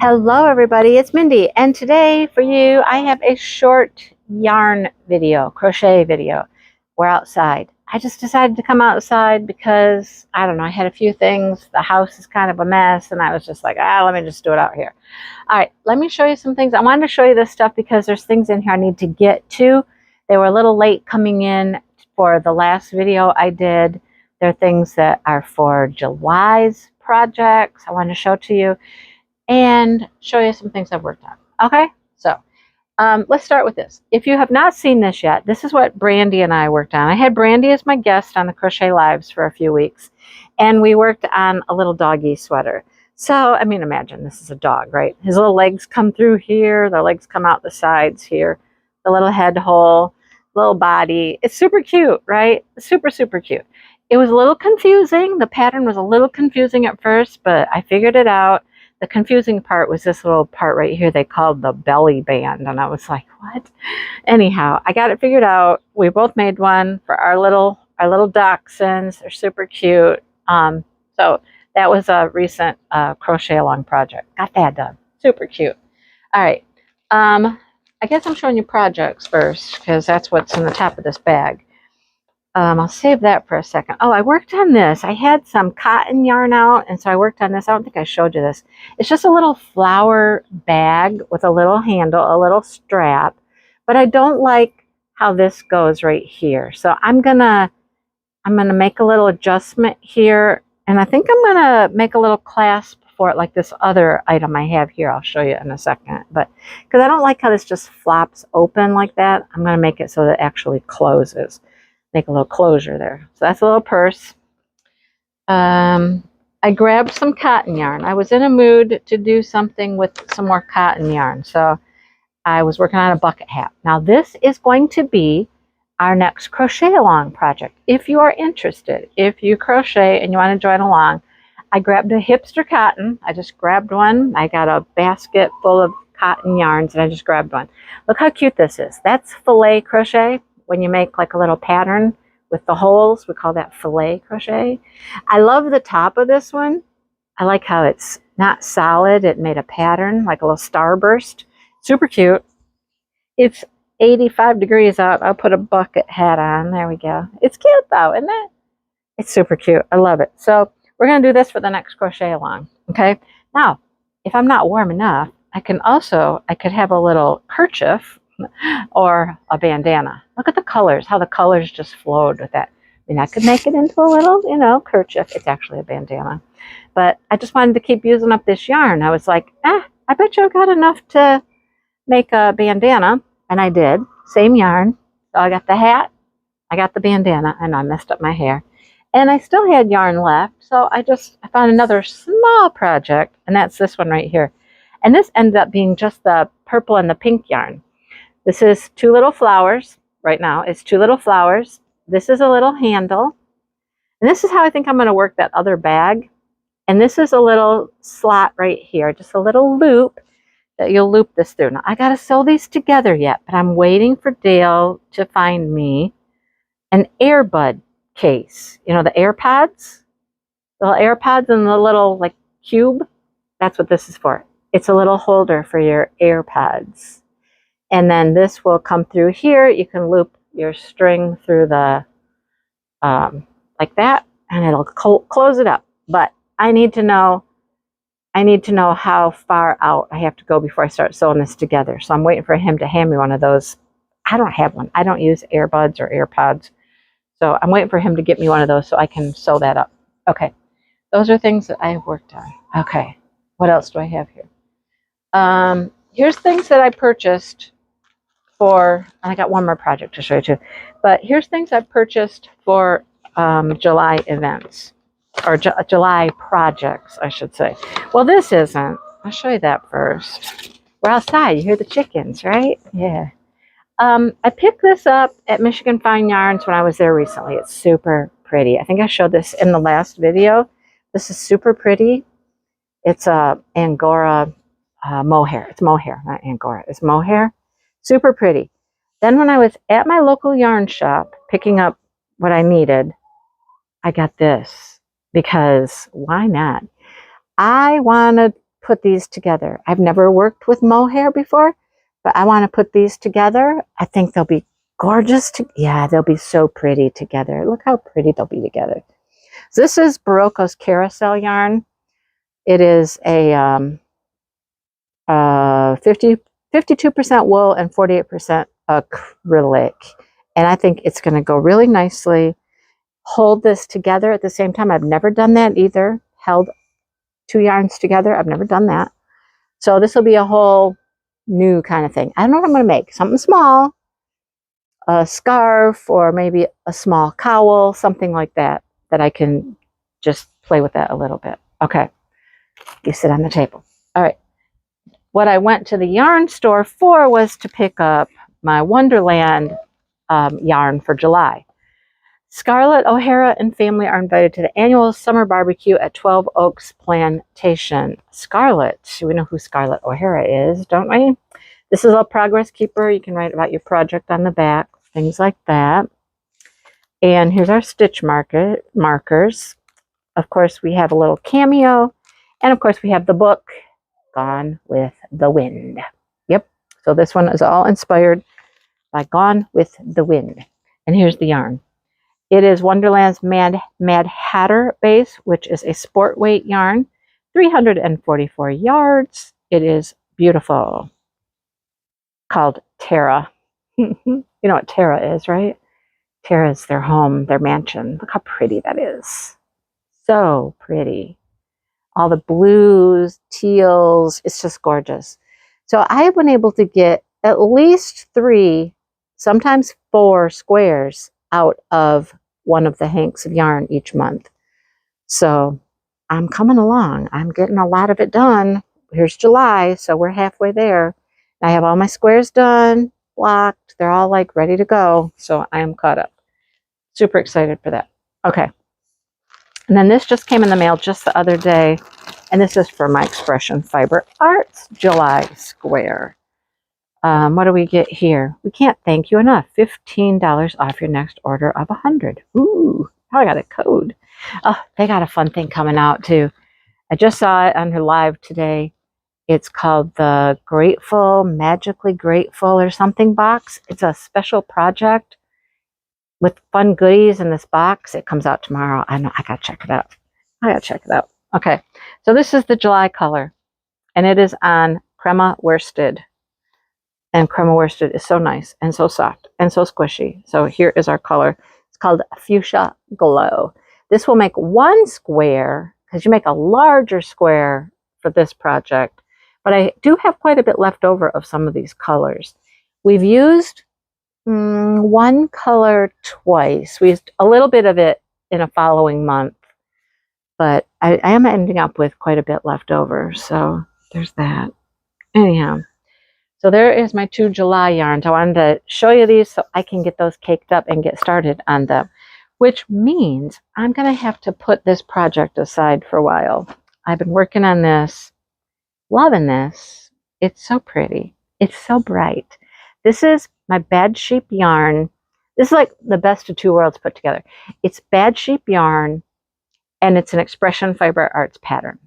Hello everybody, it's Mindy, and today for you I have a short yarn video, crochet video. We're outside. I just decided to come outside because, I don't know, I had a few things. The house is kind of a mess and I was just like, let me just do it out here. Alright, let me show you some things. I wanted to show you this stuff because there's things in here I need to get to. They were a little late coming in for the last video I did. There are things that are for July's projects I wanted to show to you and show you some things I've worked on. Okay, so let's start with this. If you have not seen this yet, this is what Brandy and I worked on. I had Brandy as my guest on the Crochet Lives for a few weeks, and we worked on a little doggy sweater. So, I mean, imagine this is a dog, right? His little legs come through here, the legs come out the sides here, the little head hole, little body. It's super cute, right? Super, super cute. It was a little confusing. The pattern was a little confusing at first, but I figured it out. The confusing part was this little part right here they called the belly band, and I was like, what? Anyhow, I got it figured out. We both made one for our little dachshunds. They're super cute. So that was a recent crochet along project. Got that done. Super cute. All right. I guess I'm showing you projects first because that's what's in the top of this bag. I'll save that for a second. Oh, I worked on this. I had some cotton yarn out, and so I worked on this. I don't think I showed you this. It's just a little flower bag with a little handle, a little strap, but I don't like how this goes right here. So I'm gonna make a little adjustment here, and I think I'm gonna make a little clasp for it like this other item I have here. I'll show you in a second, but because I don't like how this just flops open like that, I'm gonna make it so that it actually closes. Make a little closure there. So that's a little purse. I grabbed some cotton yarn. I was in a mood to do something with some more cotton yarn. So I was working on a bucket hat. Now this is going to be our next crochet along project. If you are interested, if you crochet and you want to join along, I grabbed a hipster cotton. I just grabbed one. I got a basket full of cotton yarns and I just grabbed one. Look how cute this is. That's filet crochet. When you make like a little pattern with the holes, we call that filet crochet. I love the top of this one. I like how it's not solid. It made a pattern, like a little starburst. Super cute. It's 85 degrees out. I'll put a bucket hat on. There we go. It's cute though, isn't it? It's super cute. I love it. So we're going to do this for the next crochet along. Okay. Now, if I'm not warm enough, I could have a little kerchief or a bandana. Look at the colors, how the colors just flowed with that. I mean, I could make it into a little, kerchief. It's actually a bandana. But I just wanted to keep using up this yarn. I was like, I bet you I got enough to make a bandana. And I did. Same yarn. So I got the hat, I got the bandana, and I messed up my hair. And I still had yarn left. So I found another small project, and that's this one right here. And this ended up being just the purple and the pink yarn. This is two little flowers. Right now, it's two little flowers. This is a little handle. And this is how I think I'm going to work that other bag. And this is a little slot right here, just a little loop that you'll loop this through. Now, I got to sew these together yet, but I'm waiting for Dale to find me an earbud case. You know, the AirPods? The little AirPods and the little, like, cube. That's what this is for. It's a little holder for your AirPods. And then this will come through here. You can loop your string through the, like that, and it'll close it up. But I need to know how far out I have to go before I start sewing this together. So I'm waiting for him to hand me one of those. I don't have one. I don't use earbuds or AirPods. So I'm waiting for him to get me one of those so I can sew that up. Okay. Those are things that I have worked on. Okay. What else do I have here? Here's things that I purchased for, and I got one more project to show you too, but here's things I purchased for July events, or July projects, I should say. Well, this isn't. I'll show you that first. We're outside. You hear the chickens, right? Yeah. I picked this up at Michigan Fine Yarns when I was there recently. It's super pretty. I think I showed this in the last video. This is super pretty. It's Angora mohair. It's mohair, not Angora. It's mohair. Super pretty. Then when I was at my local yarn shop picking up what I needed, I got this because why not? I want to put these together. I've never worked with mohair before, but I want to put these together. I think they'll be gorgeous. Yeah, they'll be so pretty together. Look how pretty they'll be together. So this is Barocco's Carousel yarn. It is a 52% wool and 48% acrylic. And I think it's going to go really nicely. Hold this together at the same time. I've never done that either. Held 2 yarns together. I've never done that. So this will be a whole new kind of thing. I don't know what I'm going to make. Something small. A scarf or maybe a small cowl. Something like that. That I can just play with that a little bit. Okay. You sit on the table. All right. What I went to the yarn store for was to pick up my Wonderland yarn for July. Scarlett O'Hara and family are invited to the annual summer barbecue at 12 Oaks Plantation. Scarlett, we know who Scarlett O'Hara is, don't we? This is a progress keeper. You can write about your project on the back, things like that. And here's our stitch markers. Of course, we have a little cameo. And of course, we have the book, Gone with the Wind. Yep. So this one is all inspired by Gone with the Wind. And here's the yarn. It is Wonderland's Mad Hatter base, which is a sport weight yarn, 344 yards. It is beautiful. Called Terra. You know what Terra is, right? Terra is their home, their mansion. Look how pretty that is. So pretty. All the blues, teals, it's just gorgeous. So I have been able to get at least 3, sometimes 4 squares out of one of the hanks of yarn each month. So I'm coming along. I'm getting a lot of it done. Here's July, so we're halfway there. I have all my squares done, blocked. They're all like ready to go. So I am caught up. Super excited for that. Okay. And then this just came in the mail just the other day. And this is for my Expression Fiber Arts July Square. What do we get here? We can't thank you enough. $15 off your next order of 100. Ooh, I got a code. Oh, they got a fun thing coming out too. I just saw it on her live today. It's called the Grateful, Magically Grateful or something box. It's a special project with fun goodies in this box. It comes out tomorrow. I know, I gotta check it out. Okay, so this is the July color, and it is on Crema Worsted. And Crema Worsted is so nice and so soft and so squishy. So here is our color. It's called Fuchsia Glow. This will make 1 square, because you make a larger square for this project. But I do have quite a bit left over of some of these colors. We've used 1 color twice. We used a little bit of it in a following month. But I am ending up with quite a bit left over. So there's that. Anyhow. So there is my 2 July yarns. I wanted to show you these so I can get those caked up and get started on them. Which means I'm going to have to put this project aside for a while. I've been working on this. Loving this. It's so pretty. It's so bright. This is my Bad Sheep yarn. This is like the best of 2 worlds put together. It's Bad Sheep yarn, and it's an Expression Fiber Arts pattern.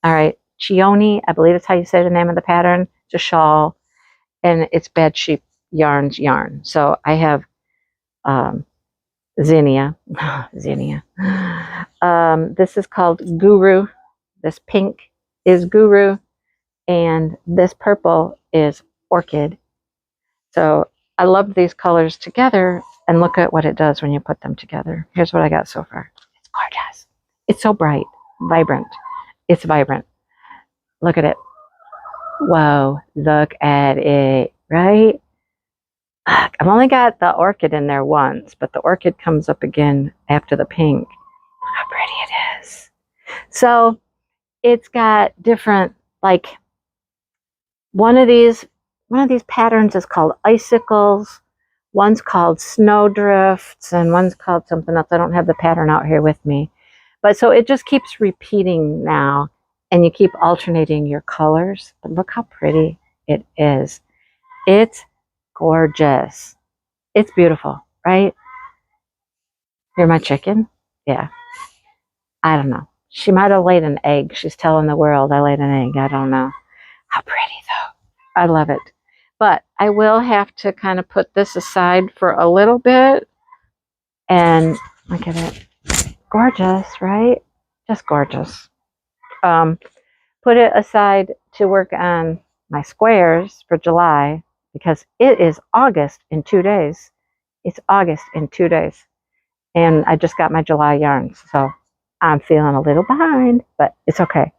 All right. Chione, I believe that's how you say the name of the pattern. It's a shawl, and it's Bad Sheep Yarn's yarn. So I have Zinnia. Zinnia. This is called Guru. This pink is Guru. And this purple is Orchid. So I love these colors together. And look at what it does when you put them together. Here's what I got so far. It's gorgeous. It's so bright. Vibrant. It's vibrant. Look at it. Whoa. Look at it. Right? I've only got the orchid in there once, but the orchid comes up again after the pink. Look how pretty it is. So it's got different, like, one of these patterns is called icicles, one's called snowdrifts, and one's called something else. I don't have the pattern out here with me. But so it just keeps repeating now, and you keep alternating your colors. But look how pretty it is. It's gorgeous. It's beautiful, right? You're my chicken? Yeah. I don't know. She might have laid an egg. She's telling the world I laid an egg. I don't know. How pretty, though. I love it. But I will have to kind of put this aside for a little bit. And look at it. Gorgeous, right? Just gorgeous. Put it aside to work on my squares for July because it is August in 2 days. It's August in 2 days. And I just got my July yarns. So I'm feeling a little behind, but it's okay.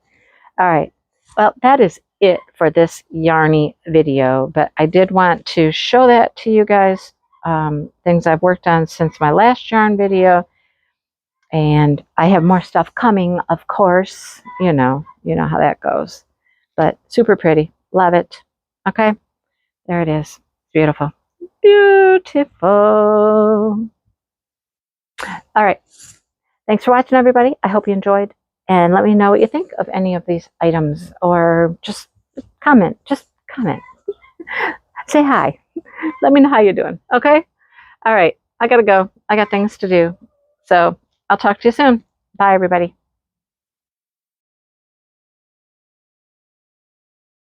All right. Well, that is it for this Yarny video, but I did want to show that to you guys. Things I've worked on since my last yarn video. And I have more stuff coming, of course. You know how that goes. But super pretty. Love it. Okay. There it is. Beautiful. Beautiful. All right. Thanks for watching, everybody. I hope you enjoyed. And let me know what you think of any of these items. Or just comment. Just comment. Say hi. Let me know how you're doing. Okay? All right. I got to go. I got things to do. So I'll talk to you soon. Bye, everybody.